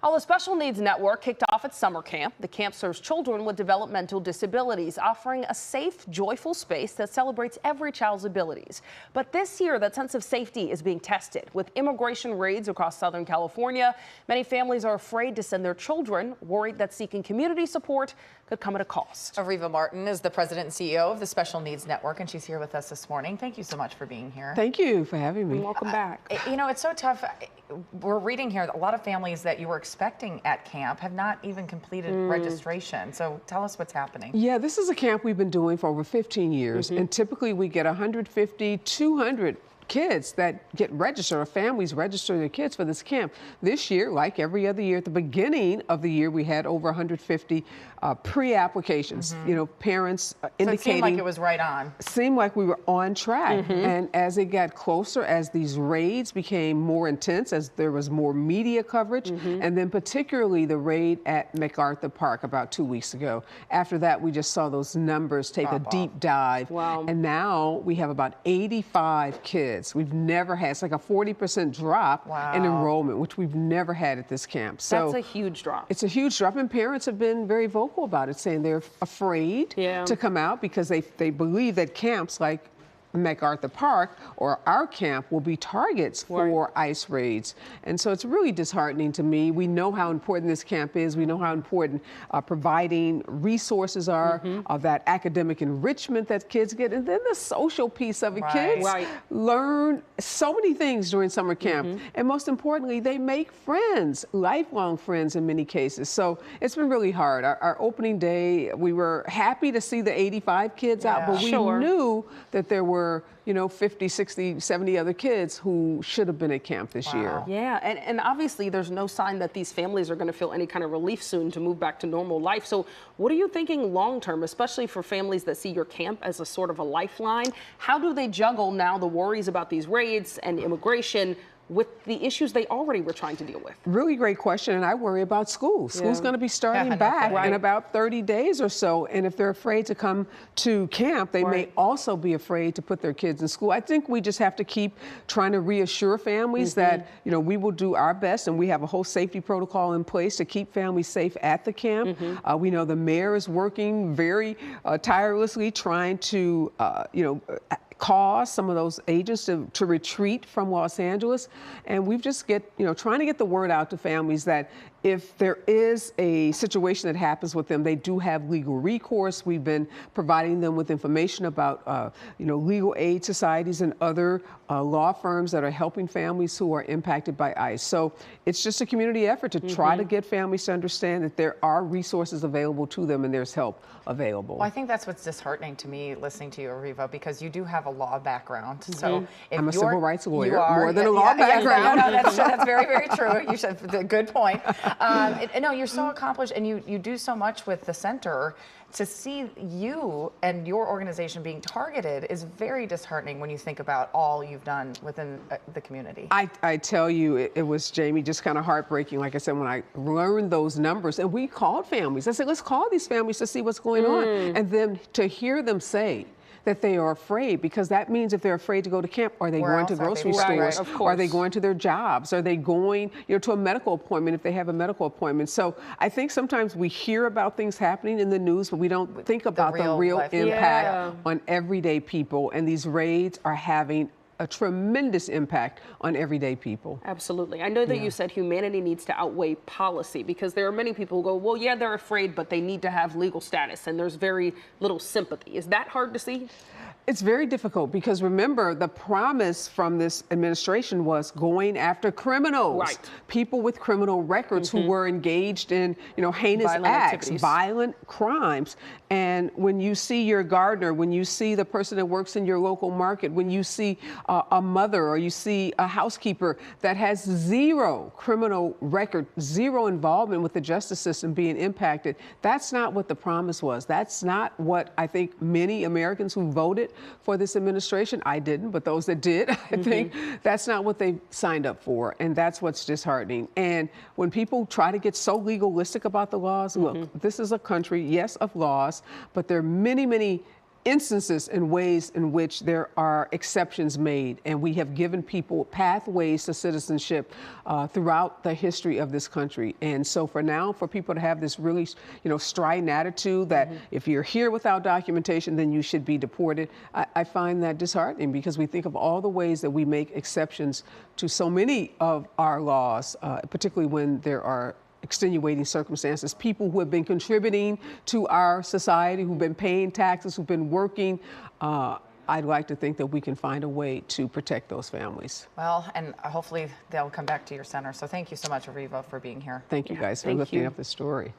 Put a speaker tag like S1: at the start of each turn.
S1: Well, the Special Needs Network kicked off its summer camp. The camp serves children with developmental disabilities, offering a safe, joyful space that celebrates every child's abilities. But this year, that sense of safety is being tested. With immigration raids across Southern California, many families are afraid to send their children, worried that seeking community support could come at a cost.
S2: Areva Martin is the president and CEO of the Special Needs Network, and she's here with us this morning. Thank you so much for being here.
S3: Thank you for having me.
S1: Welcome back.
S2: You know, it's so tough. We're reading here that a lot of families that you were expecting at camp have not even completed registration. So tell us what's happening.
S3: Yeah, this is a camp we've been doing for over 15 years, and typically we get 150, 200 kids that get registered, or families register their kids for this camp. This year, like every other year, at the beginning of the year, we had over 150 pre-applications. You know, parents indicating.
S2: So it seemed like it was right on.
S3: Seemed like we were on track. And as it got closer, as these raids became more intense, as there was more media coverage, and then particularly the raid at MacArthur Park about 2 weeks ago. After that, we just saw those numbers take a deep dive.
S1: Wow.
S3: And now we have about 85 kids. We've never had, it's like a 40% drop in enrollment, which we've never had at this camp. So
S1: that's a huge drop.
S3: It's a huge drop, and parents have been very vocal about it, saying they're afraid to come out because they believe that camps like MacArthur Park or our camp will be targets for ICE raids. And so it's really disheartening to me. We know how important this camp is. We know how important providing resources are, of that academic enrichment that kids get, and then the social piece of it. Kids learn so many things during summer camp. And most importantly, they make friends, lifelong friends in many cases. So it's been really hard. Our opening day, we were happy to see the 85 kids out, but we knew that there were 50, 60, 70 other kids who should have been at camp this year.
S1: Yeah, and obviously there's no sign that these families are going to feel any kind of relief soon to move back to normal life. So what are you thinking long term, especially for families that see your camp as a sort of a lifeline? How do they juggle now the worries about these raids and immigration with the issues they already were trying to deal with?
S3: Really great question, and I worry about school. School's going to be starting back in about 30 days or so, and if they're afraid to come to camp, they may also be afraid to put their kids in school. I think we just have to keep trying to reassure families that, we will do our best, and we have a whole safety protocol in place to keep families safe at the camp. We know the mayor is working very tirelessly trying to, cause some of those agents to retreat from Los Angeles. And we've just trying to get the word out to families that if there is a situation that happens with them, they do have legal recourse. We've been providing them with information about, legal aid societies and other law firms that are helping families who are impacted by ICE. So it's just a community effort to try to get families to understand that there are resources available to them and there's help available.
S2: Well, I think that's what's disheartening to me listening to you, Areva, because you do have a law background. So if
S3: I'm a civil rights lawyer,
S2: more
S3: than a law background.
S2: That's very, very true. You should, good point. No, you're so accomplished, and you do so much with the center. To see you and your organization being targeted is very disheartening when you think about all you've done within the community.
S3: I tell you, it was, Jamie, just kind of heartbreaking, like I said, when I learned those numbers. And we called families. I said, let's call these families to see what's going on. And then to hear them say that they are afraid, because that means if they're afraid to go to camp, are they going to grocery stores? Are they going to their jobs? Are they going to a medical appointment if they have a medical appointment? So I think sometimes we hear about things happening in the news, but we don't think about the real impact on everyday people. And these raids are having a tremendous impact on everyday people.
S1: Absolutely. I know that you said humanity needs to outweigh policy, because there are many people who go, well, yeah, they're afraid, but they need to have legal status, and there's very little sympathy. Is that hard to see?
S3: It's very difficult, because remember, the promise from this administration was going after criminals, people with criminal records who were engaged in, heinous acts, violent crimes. And when you see your gardener, when you see the person that works in your local market, when you see a mother or you see a housekeeper that has zero criminal record, zero involvement with the justice system being impacted, that's not what the promise was. That's not what I think many Americans who voted for this administration, I didn't, but those that did, I think that's not what they signed up for. And that's what's disheartening. And when people try to get so legalistic about the laws, look, this is a country, yes, of laws, but there are many, many instances and ways in which there are exceptions made, and we have given people pathways to citizenship throughout the history of this country. And so for now, for people to have this really, strident attitude that if you're here without documentation, then you should be deported, I find that disheartening, because we think of all the ways that we make exceptions to so many of our laws, particularly when there are extenuating circumstances, people who have been contributing to our society, who've been paying taxes, who've been working. I'd like to think that we can find a way to protect those families.
S2: Well, and hopefully they'll come back to your center. So thank you so much, Areva, for being here.
S3: Thank you guys for lifting up the story.